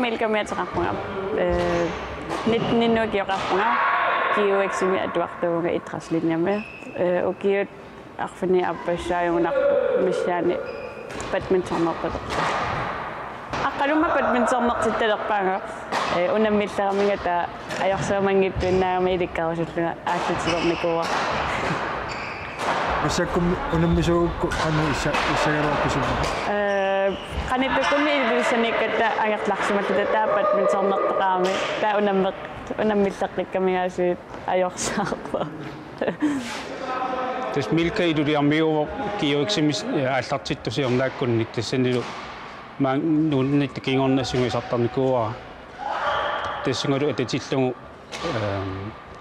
milka med trækninger. 19 år giver retninger. Giver ikke så mere at du har været et træslinje med. Og giver afhængig af besøg og misjane badminton og det. Akkurat med badminton og til det der under mit termin at jeg så mange kvinder med det kaos at altid var med går. Hvis jeg kom under mig så kan jeg nok besøge. Kan ikke kun i det sådan ikke at jeg slags med det der badminton og drama. Der under mit termin at jeg så på. Tässä milkä ei tuli ammiu kiyoiksi altartit tosiaan näkön niitä sen dilu. Mä nun niitä kingonna singo sattan koa. Tässä singo että tillu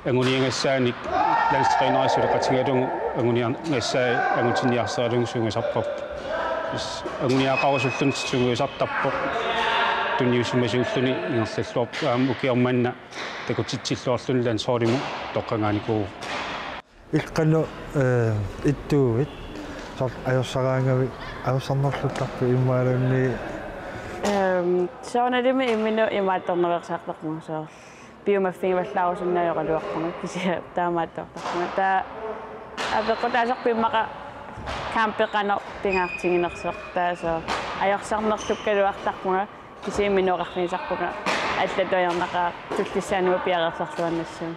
anguniangassa ni landstræner katsingadung anguniangassa anguniasadung singo sappap. Anguniaqarusultun singo sattappo. Tunniusumasuulluni ingerlallorp ukiarmanna takutitsilluarlun lansoorimu toqqangaaniku. Ilqannu ittuuvit sor ajossaraangavi ajossarnerluttarpu immaalunni soonalimi imminu imaattornerersaartarmu so biomaffingivallaausunnaajorluartarmu kisia taamaattortarmu ta apequtaasarpimmaqa kaampeqano pingaartinginersertaa so ajorsarnertukkaluartarpunga kisia imminuoqarfinisarpunga allatuajarnaqa tullissaanua piareersarluannassuu.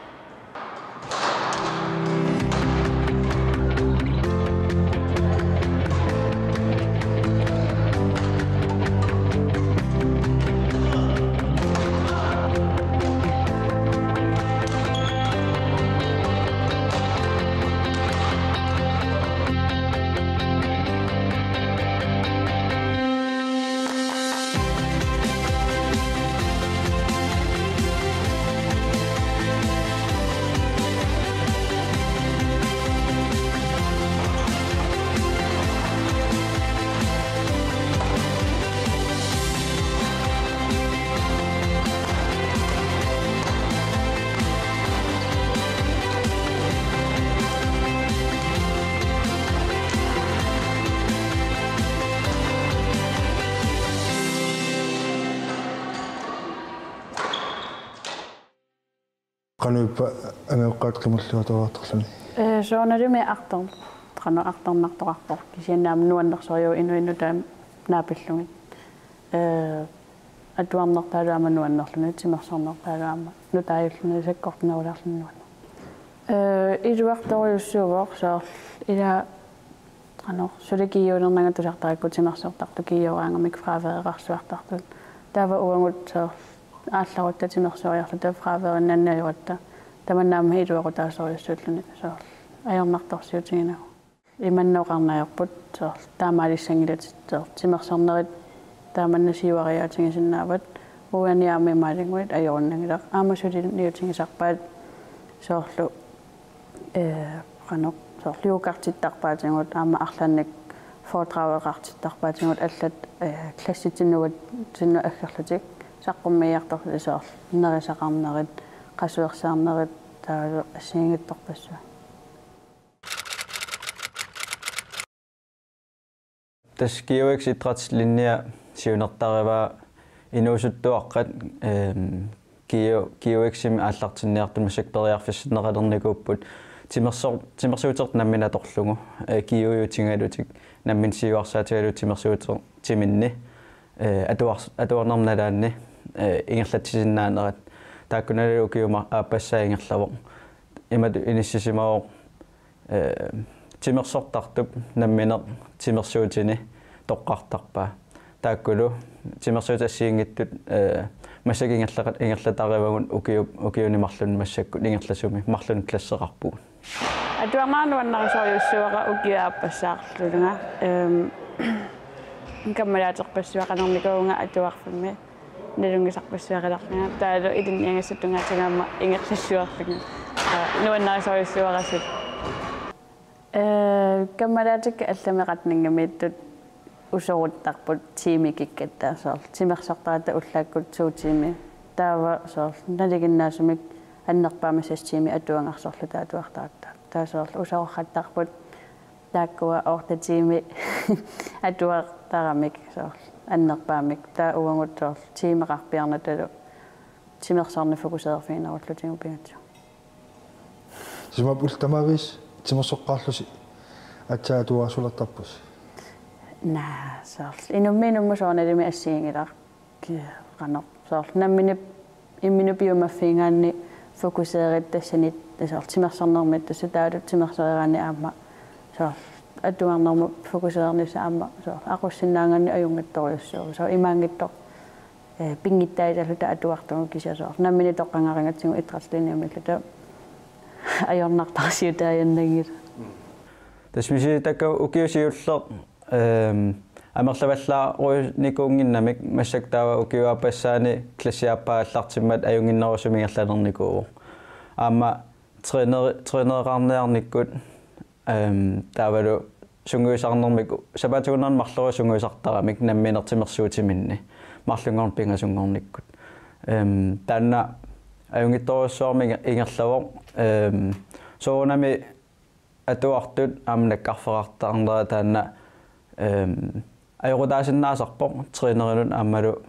qanuippa angeqqaatqimulluatoraartarluni soonalimi artor qanu artornartoqarpoq kisiannaam nuannersoriu inu taam naapillungit atuarnertaaluama nuannerluni timersornertaaluama nutaayulluni sakkortunarularlunnuan iluartoriussuuvoq soorl ila qanu sulikiuunernaga tusartarikku timersortartu kiuaangamik fraaveerarsuartartu taava uangut soorl аалларутта тимерсориарлута фраавериннаннаjuatta таманнаама хилуақутаасориуссууллуни соор аёрнарторсиутигинаа иманноқарнаерпут соор таамаалиссангилат соор тимерсорнерит тааманнасиуариаатингисиннаават уаниаами маалингуит аёрнангилақ аамасулиниутингисарпаат соорлу qanoq соор лиукартиттарпаатингут аама арланник фортрауеқартиттарпаатингут аллат класситиннуат синну аггерлутик саққуммиартор соор нерисақарнерит қасуерсаарнерит таалу ассингитторпассуа тас киуэкс итратиллинниа сиунертариваа инуусуттуаққат киуэксими ааллартинниартума сакпериарфиссинеқалерникууппут тимерсуутерт наммина торлугу киуютингалутик наммин сиуарсаатигалу тимерсуутер тиминни атуарнерналаанни ингерлатсисиннаанерат тааккуналу киума ааппассаа ингерлавоқ имату иниссисимаоқ тимерсортартуп намминеқ тимерсуутини тоққартарпаа тааккулу тимерсуутассиингиттут массагингерлақат ингерлатаривагун укиунимарлун массаккут ингерласуми марлун классеқарпугун атуарнааруаннарисориуссуара укиааппассаарлулунга каммалаатерпассуақанерникуунга атуарфимми налунгисарпассуақаларнга таалу илинниангассутунгаатигаама ингерлассуарлугу нуаннарисориуссуарасут каммалаатик алламеқатнингамииттут усоруттарпут тимикиккаттаа соор тимерсартарата уллааккут суутими таава соор налигиннаасумик аннерпаамасас тими атуангарсорлу таатуартааттаа таа соор усоорхаттарпут тааккуа ортатими атуар тарамик соор аннерпаамик таа уангутсоор тимеқарпиарнаталу тимерсаарни фокусеерфиинеруллутигу пиатсу симап ултамавис тимерсоққарлуси атсаа туаасулертарпус наа соор инумминуммусоорналими ассиингилар qanor соор намминип имминупиумаффингаанни фокусеерит тассанит соор тимерсарнермит тасса таалут тимерсераани аама соор атуарнерму фокусеерниса аама соор aqussиннаангаанни аюнгатторюссуу соор имаангиттор пингиттаилалута атуартугу кисасоор наммини тоққангарингатсигу итраллиниамиллута ajornartarsiutaajannagiit tasmisi takka ukiusiullер амерлаваллаа руйникуунгиннамик массактаава укиуапассаани классиаппааллартиммат аюнгиннерусумингерланерникуу аама тренееқарниарниккут таавалу сунгуисарнермик сапатугуннерн марлуа сунгуисартарамик намминертимерсуутиминни марлунгорн пингасунгорниккут таанна аюнгитторуссуарми ингерлавоқ соонами атуартут амнаккарферартаарнера таанна ajorutaasinnaaserpoq treenerinun aammalu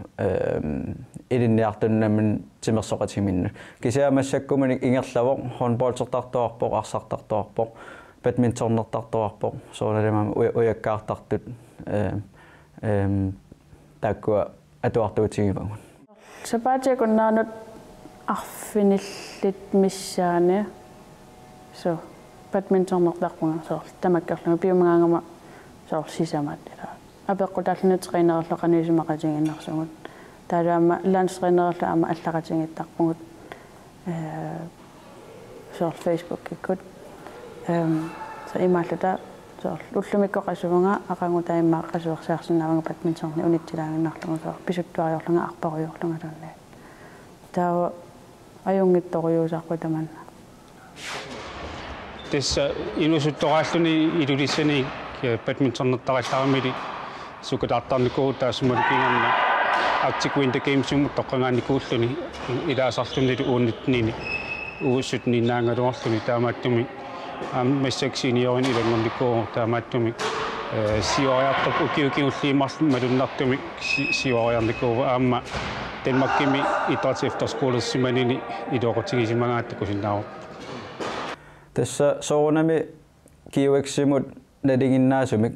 ilinniartunnamin timersoqatiminnu kisiamassakkumanik ingerlavoq handballsertartuarpoq arsartartuarpoq badmintonnertartuarpoq soonalama ujakkaartartut taakkua atuartuutigimagun sapaatiakunnaanut arfinillit missaani so badmintonnertarpunga so tamakkarluma piumangaangama соор сисамааттала апеққутааллуни тренерерлоқаниусимақатингиннэрсугут таалаама ланс-тренерерлу аама аллақатингиттарпугут соор Facebook иккут со имааллута соор уллумиккоқасувнга ақангутаиммааққасуерсаарсинаавага бадминтонни унитсилаагиннарлугу соор писуттуариорлунга арпаруйорлунга таанна таава аюнгитторюусарпу таманна тесса инусутторааллуни илулиссани badmintonnertarallaaramili sukutaartarnikuu taasumalikinganna Arctic Winter Games toqqangaannikuulluni ilaasarlunnilu uunnittniini uussut ninnaangaluarluni taamaattumi massaksiiniorin ilangornikuu taamaattumi sioriartup ukiukiulliimarlu malunnartumi sioriarnikuu aamma Danmarkimi idrætsefterskolersimanini iloqutigisimagaattukusinnaaru tassa soorunami kiueksimut nalinginnaasumik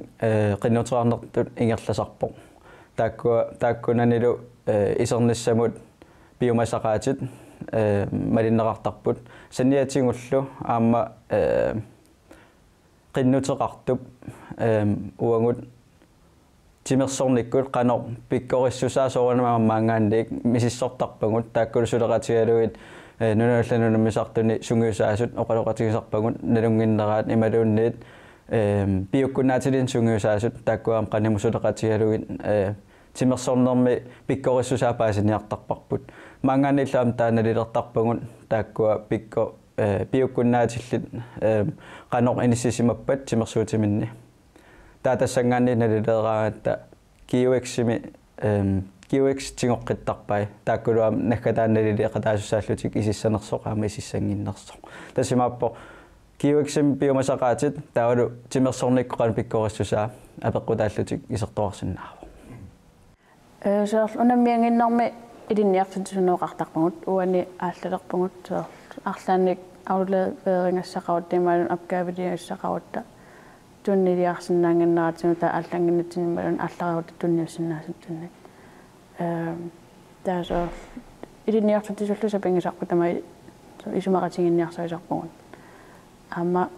qinnutraarnertut ingerlasarpoq taakkunanilu isernissamut biomassaqaatit malinneqartarput sanniatingullu aamma qinnuteqartup uangut timersornikkut qanor pikkorissusaa soorunama maangaanniik misissortarpagut taakkulussuleqatigaluit nunallanunammisartuni sungiusaasut oqaloqatigisarpagut nalunginneraat imaluunniit biukkunaatilin sungiusaasut taakkuaam qanimusuleqatigaluit timersornermi pikkorissusaapaasinniartarparput maangaannillaam taanalilertarpagut taakkua pikko biukkunnaatillit qanor inissisimappat timersuutiminni taatassangaanni nalileeraatta kiueksimi kiuex tingoqqittarpai taakkuluam nakkataannaliliqataasussaallutik isissanersoq aama isissanginnersoq tasimaappo kiuexim biomassaqaatit taalu timersornikkoqan pikkorissusaa apeqqutaallutik isertuarsinnaavo соор унаммиангиннэрми илинниартутсунеоқартарпагут уани ааллалерпагут соор арлааник аулеверингассақават тимаалун апгаавилиассақаватта туннилиарсинаангиннаратсигу таа ааллангиннатсинималун ааллариут тунниуссиннаасуттунник таасоор илинниартутсуллуса пингисарпу тамай исумақатингинниарсуисарпагут аама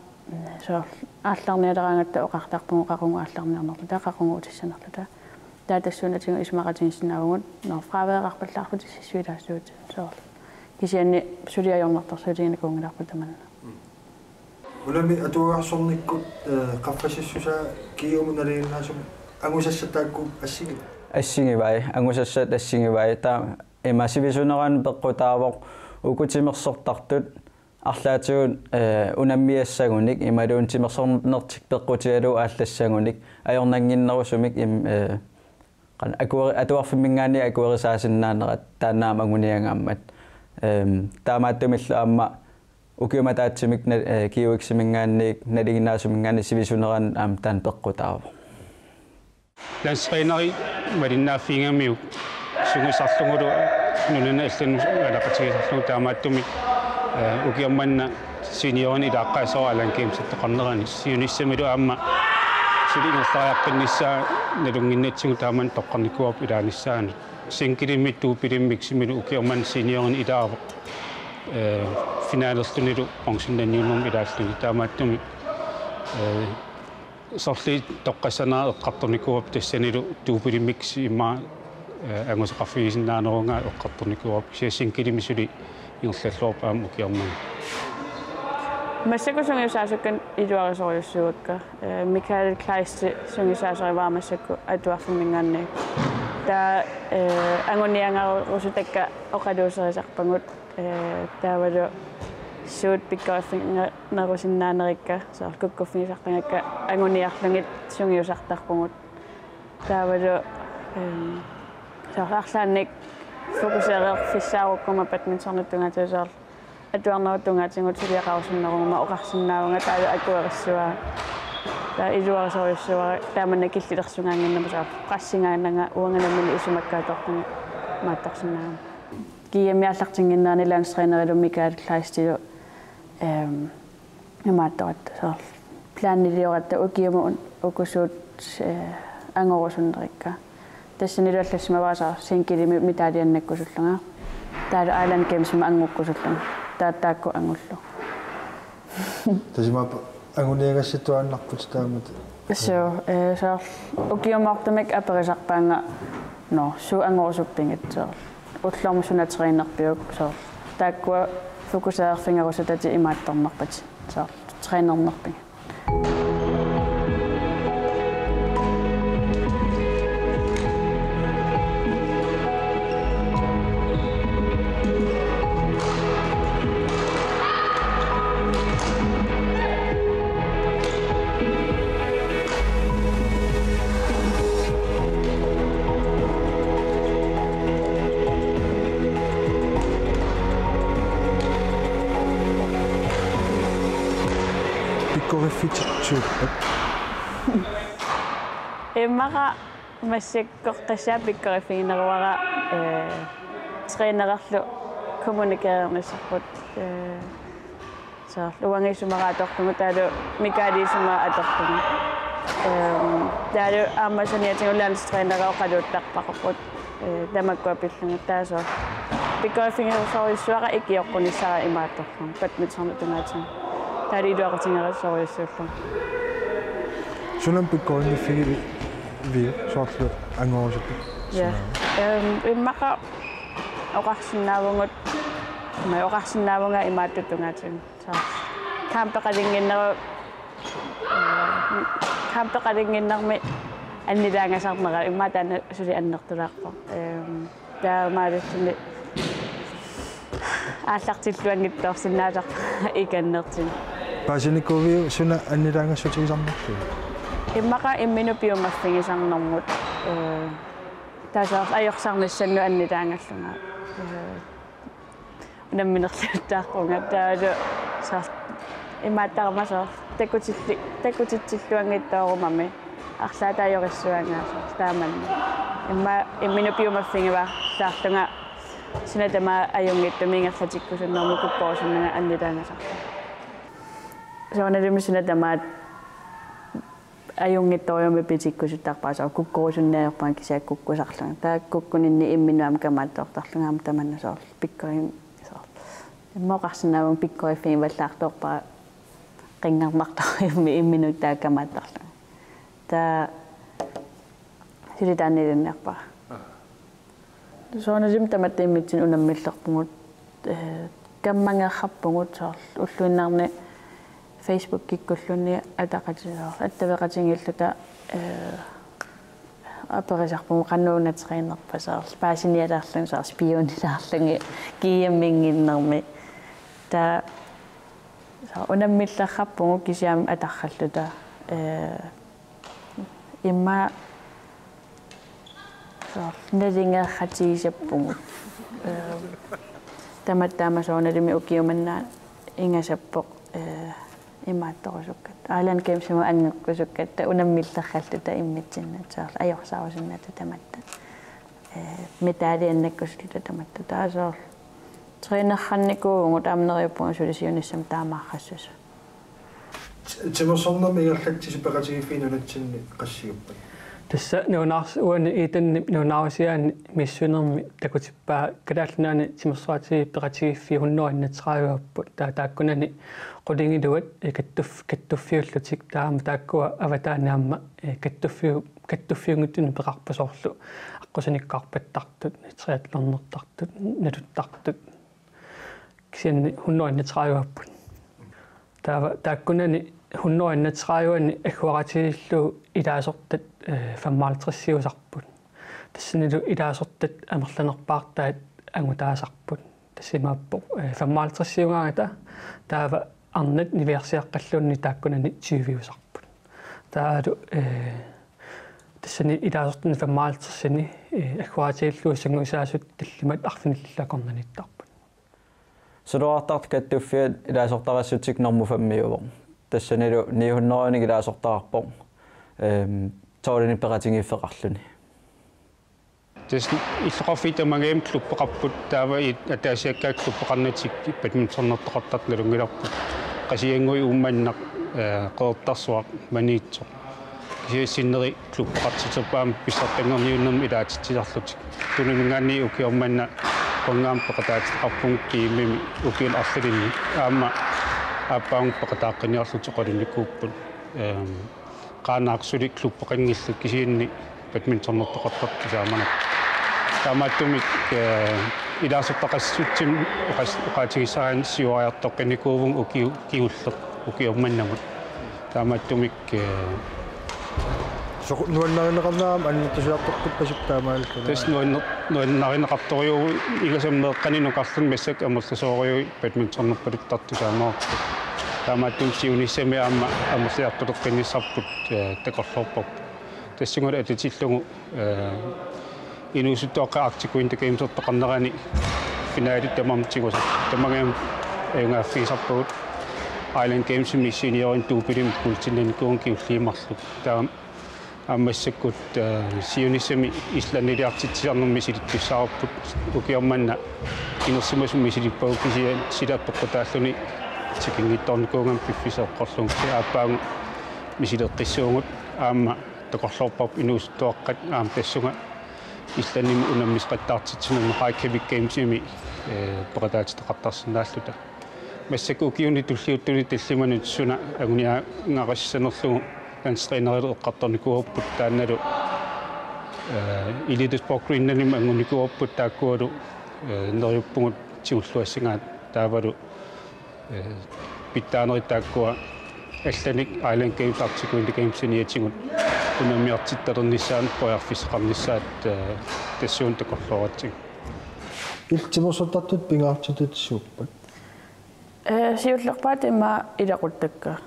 соор аалларниалераангатта оқартарпагу қақунгу аалларниарнерлу таа қақунгу утиссанерлу таатассуунатигу исумақатингиссинаагугут ноо фраавеэқарпаллаарпут сисвилаассуут соор кисианни сулиаёрнартарсуутигинакуунгилаарпу таманна улами атуарсорниккут qaffasissusaa kiiumunalinnaasum angusассатаакку ассигивай ангусассат ассигивай таа эмасивисунеран пеққутаавоқ укутимерсортартут арлаатигун унаммиассагуник ималуун тимерсорнертик пеққутигалу ааллассагуник аёрнангиннерусумик qan atuarfimmingaani akuerisaasinnaannerat taannaamaguniangaammat taamaattumillu aamma ukiumataatsimik kiueksimingaanniik naliginnaasumingaani sivisuneran aam taan peqqutaavo Landstræneri Madinafingamiu sungisarlungulu nunana illun alaqatigisarlung taamaattumi ukiammanna seniorni idaaqqaasora alan games toqarnerani siunissamilu aamma silingerlariaqqinnissaa nalunginnatsigu taaman toqqarnikuup ilaanissaani sinkilimmittu pilimmiksi ukiamman seniorni idaarvo finaalerlunilu pensionnanniunum ilaalluni taamaattumi sorli toqqassanaa eqqartornikuup tassanilu tuupilimmiksi imma angusaqarfigisinnaanерунга eqqartornikuup siassinkilimisuli ингерллуорп аам укиарман массакусунгисаасуккан илуарисориуссугакка Микаэл Клайсти сунгисаасериваамассакку атуарфиммингаанни та ангониангарусутакка оқалуусерисарпагут таавалу суут пиккаффинга нарусиннаанерикка саар куккуффигисартангакка ангониарлугит сунгиусартарпугут таавалу саарлаанник фокусереер фиссааруккума бадминтоннуттунгаатусаар атуарнерутунгаатингут сулиақарусиннерума оқарсиннаавнга таалу акуериссуа та илуарисориуссуа тааманна киллилерсунгаангиннамасаа прассингааннага уанганаммини исумаккаатортуни мааттарсинаама киямиаллартингиннаани ланстрейнерилу Микаэл Клайстилу мааттарат саар плааннилиоратта укиумун укусуут ангорусуннерикка тассанилуаллассимаваасаа синкилими митаалианнаккусуллунга таалу Island Games ма ангуккусуллунга тааттаакку ангуллу тасима агуниагасситуааннарпут таамат саар укиумаартумик аперисарпаанга но су ангорусуппингат саар уллормусунатеринерпиук саар тааккуа фокусеерфингерусутати имаатторнарпати саар тренернерпинга korifitsuuppat иммара массаккортассаапиккорифигинеруара тренерерлу коммуникеернissarput саар луангисумараатортугу таалу микаалисума атортугу таалу аамасаниатингулаанс тренераа оқалууттарпақарпут тамаккуапиллунга таасоо пиккорифигинерусориуссуара икиоққунissaара имаатторлун бадминтоннутунгаатин таалилуақатингерассориуссууллу сунам пиккорифиги ви соорлу ангорусуппи я иммақа оқарсинаавунгут май оқарсинаавунга имааттутунгаатин саа кампеқалингиннарми аннилаангасарнера иммаатаана сули аннертулаарпа таамаалуссуни ааллартиллуангиттоорсинаасар иканнертин пасиникувиу суна аннилаангассутигисарнарту иммаqa имминупиумаффигисарнэрмут таасаар аёрсарнассанну аннилаангallunga унамминерлуттааққунга таалу саар имааттарамасаар такутиттиллуангиттоорумами арлаатаажориссуангаасаа тааманна имма имминупиумаффигива таарлунга синатама аюнгиттумингерлатиккусуннэрму куккоорсуннага аннилаангасарта сооналими синатамаат аюнгитториуми питиккусуттарпаасаа куккорусуннаajorpaan кисааккуккусарлунга тааккуккунинни имминуам камааттоортарлунгаама таманнасоор пиккорим соор иммоқарсинаавун пиккориффиин валлаарторпаа qinngernartarimi imminut taakamaattarlunga taa silitaannilinnerpa soonajim tamattiimmitsin unammillerpungut kammangeerrappungut soor ulluinnaarni Facebook kikkullunni ataqatisoor attaveqatingilluta aperisarpumu qannuunateriinerpa soor paasinialaarlung soor spionilaarlungi kiiamminginnermi taa unammillerrappungu kisiam atarralluta imma soor nalingeerratigisappungut tamattaama soonalimi ukiumannaa ingasappoq имааттарусуккат Island Games сима ангеккусуккат та унаммиллерраллу та иммитсиннат саар ajorsaarusинната таматта метаалианнаккусулта таматта таасоор тренерханникуугу таамнериуппугу сулисиуниссам таамааррассус тимерсорнами иерлатсисипеқатигиффиинулатсинни qassигуппат тасса нуунаарс уани итанни нуунаарусиаани миссунерми такутиппаа калаалнаани тимерсуати пеқатигиффи хуннуаннатерааваппут тааккунани qulingilуат каттуффиуллутик таама тааккуа аватаанаамма каттуффиунгуттуни пеқарпасоорлу аққусаниккаарпаттартут триатлернертартут налуттартут кисианни хуннуаннатерааваппут тааккунани хуннуаннатераавани аггуаратигиллу илаасортат 55-сиусарпут тассанилу илаасортат амерланерпаартаат ангутаасарпут тассимааппо 55-сиунгаата таава арнат ниверсиаққаллуунни тааккунани 20-усарпут таалу тассани илаасортани 55-сини аггуаратигиллу сангуисаасут таллимат арфиниллакорнаниттарпут сулуартарт каттуффиат илаасортарассутик норму фаммиувоо тассанилу 900 илаасортарпо тоорини пеқатингиффеқарлуни тэс иллоқарфита магаим клуппеқарпут таава атаасиаккаа клуппеқарнатик бадминтоннертоқартат налунгиларпут қасиангуи уумманнақ қеэртарсуақ маниитсо кисиассиннери клуппеқартитерпаам писсартангерниуннерми илаатитсиларлутик тунунгаани укиорманна қонгаам пеқатаатеқарпун киимми укиил арлалинни аама аппаун пеқатааққиниарлутик қолинникууппут qaanaaqsulik kluppeqanngillut kisiinni badmintonnertoqartat kisaamana taamaattumik ilaasortaqassutsim uqaatigisaraan siuariartoqqinikuuvun kiulleq ukiormannagut taamaattumik nuannarineqarnaam annattusiartortuppasip taamaalkuna tes nuannarineqartoriu igasammeeqqaninuqarlun massak amullasoriu badmintonnerpalittartusaamaartu таамааттум сиунissami аама амерлиартулеққиннissarput такорлорпоп тассугула атитиллугу инуусуттоққаартикуин такаимсертоқарнерани финалит тамамтигус тамагаам эунгаффисарпут Island Games миссиниорин туупилим пултиннникуун киуллиимарлу таам аммассаккут сиунissami исланнилиартитсиарнерми силиттуссаарпут укиорманна инерсимасум мисилиппау кисиа силааппеққутааллуни тикингитторникуугам пиффисеэққорлун ааппаангу мисилеққиссуугут аама токорлорпап инуустуаққат аама тассунга илланними унаммисқаттаартитсинерми Reykjavik Games-ими пеқатаатитеқартарсинааллута массаку киуни туллиуттуни таллиманут суна агуниа ngaрассанерлугу ганстринерилу эққарторникууппут таанналу илидеспорт гриннаним ангуникууппут тааккуалу нериуппугут тиуллуассингаат таавалу питтаанеритааккуа алланик Island Games Arctic Games ниатигут унамиартитталерниссаан поярфисеқарниссаат тассуун такорлоратиг илтимерсортартут пингаартитутсууппат сиуллерпаат има илақуттакка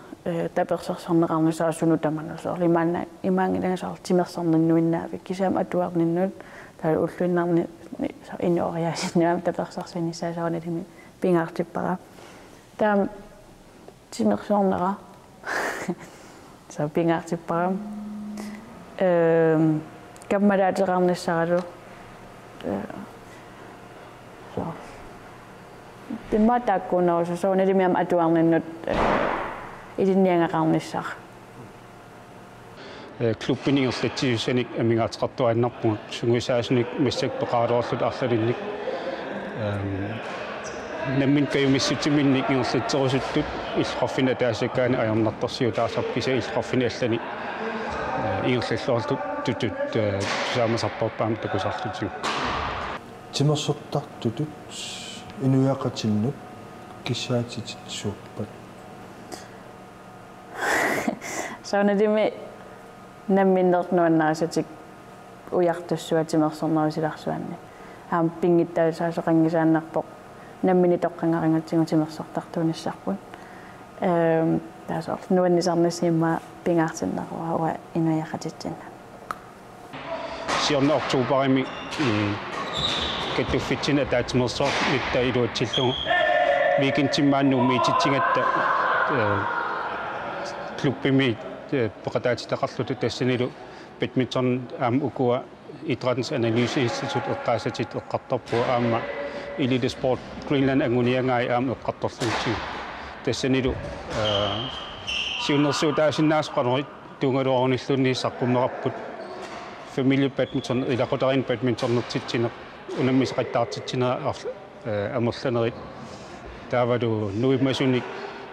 таперсерсарнеқарнисаасуну таманусоор лимаана имаангилагасаар тимерсарниннуиннаавик кисаам атуарниннут таа уллуиннарни иннеориаасиннаам таперсарсинissaasaunalimi пингаартиппара таам тимерсорнера så пингаартиппара каммалаатерарниссаралу så пимматааккуунерусу сооналимиам атуарниннут илинниангақарниссар клуббинингерлатсиусаник амингаатеқартуаннарпугут сунгуисаасуник массак пеқаалоорлут арлалинник наммин каюмиссутиминник ингерлатсерусуттут иллқарфина таасаккаани аярнартарсиу таасап киса иллқарфина аллани ингерлаллуарлут тутут тусаамасарпарпаам такусарлутигу тимерсортартутут инуяақатиннут киссаатитсууппат саунадими намминнернуаннарисатик уяртуссуа тимерсорнерусиларсуанни аам пингиттаасаасоқангисааннарпоқ наммини тоққангарингатсигу тимерсортартуунissarput таасоор нуаннисарнасимма пингаартиннеруа инуяқатитсинна сиорна октообарими каттуффитсина таатимерсоор ниттаилуатсиллугу викинтиммаанну миититсигатта klubbimi peqataatitaqarlutu tassanilu badminton ukua Idrættens Analyseinstitut eqqaasatit eqqartarpu aama Elite Sport Greenland anguniangai aama eqqartarluntiu tassanilu siunnersuutaasinnaasqaneri tuungaluorunillunni saqqummerarput familie badminton ilaqutarin badmintornertitsine unammisaqattaartitsinera amorlanerit taavalu nuimasunik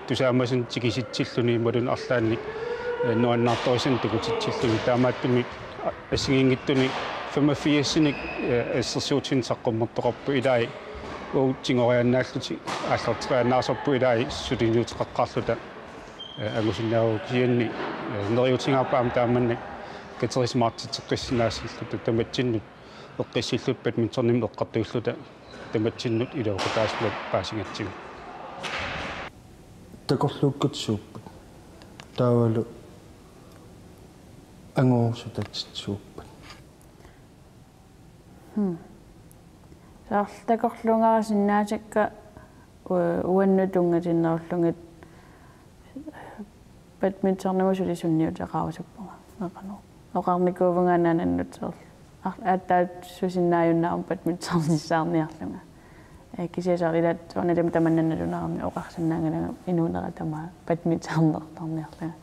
tusaamasun tikisitsilluni malun arlaannik nuannaartorisan tukutitsilluni taamaattumi assingingittunik 85-sinik assersuutin saqqummertoqarpu ilai uuttingoriannaalluti аллартигааннаасарпу илаи сулиниутеқаққарлута агусиннааву кианни нериутингаапаам тааманни катерисмаартитеққиссинаассиллута таматсиннут эққиссиллут badmintonnim эққартууллута таматсиннут илаоқутааслут паасингатсига такорлууккутсууппут таавалу ангоорсутатсууппут такорлуунгарасиннаасакка уаннутунгатиннерлугит badmintonнамусули сунниутеқарусуппунга неқану оқарникуувнгаанананнутсерл ааттаат сусиннааюннаам badmintonнссаарниарлунга кисиасаарилат соналем таманнанналунаарми оқарсиннаангалага инуунера тама badmintonнертарниарлунга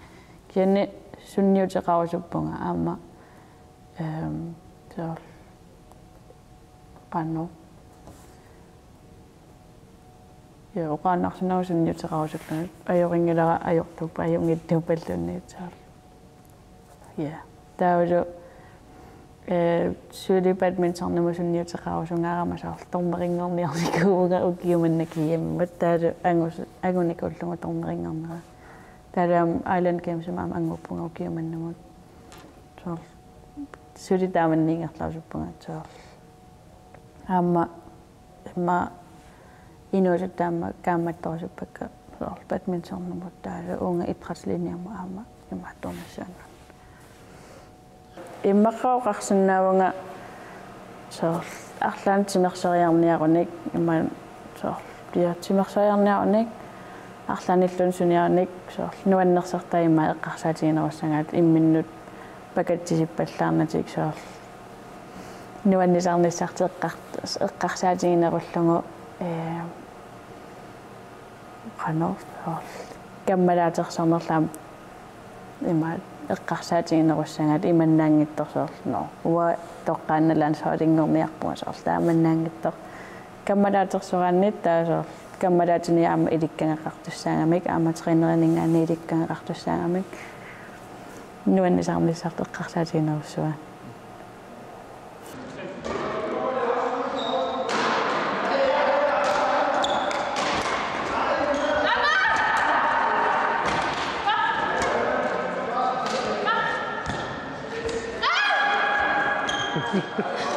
кианни сунниутеқарусуппунга аама соор qannu ja oqaannarsunarusунниутеқарусуллунут ajoriнгилара ajortup ajungittuupallunniutsaar ja taulu suli badmintonnamusunniutеқарусунгарамасаар торнерингорниарникууга укиуманнакияммат таалу агуникуллугу торнерингорнера таалам island games маам ангуппунга укиуманнамут соор suli тааманнингерлаусуппунга соор аама инуусуттаама кааматторсуппакка соор badmintonнамут таала уунга итраслиниама аама имаатторнассаана иммаққаоқарсинаавнга соор арлаан тимерсериарниаруник имма соор пиа тимерсериарниаруник арлааниллун суниаруник соор нуаннерсертаимаа эққарсаатигинеруссагаат имминнут пакаттисиппаллаарнатик соор нуаннисарниссартеққарсаатигинеруллугу qanor каммалаатерсорнерлаам има эққарсаатигинерусsangaat иманнаангитторсоорлно уа тоққаанналаан соолингорниарпуга соор тааманнаангиттор каммалаатерсорааннит таасоор каммалаатиниаама иликкангақартуссаагамик ааматеринеринингаани иликкангақартуссаагамик нуаннисарниссарт эққарсаатигинеруссуа Ha ha ha!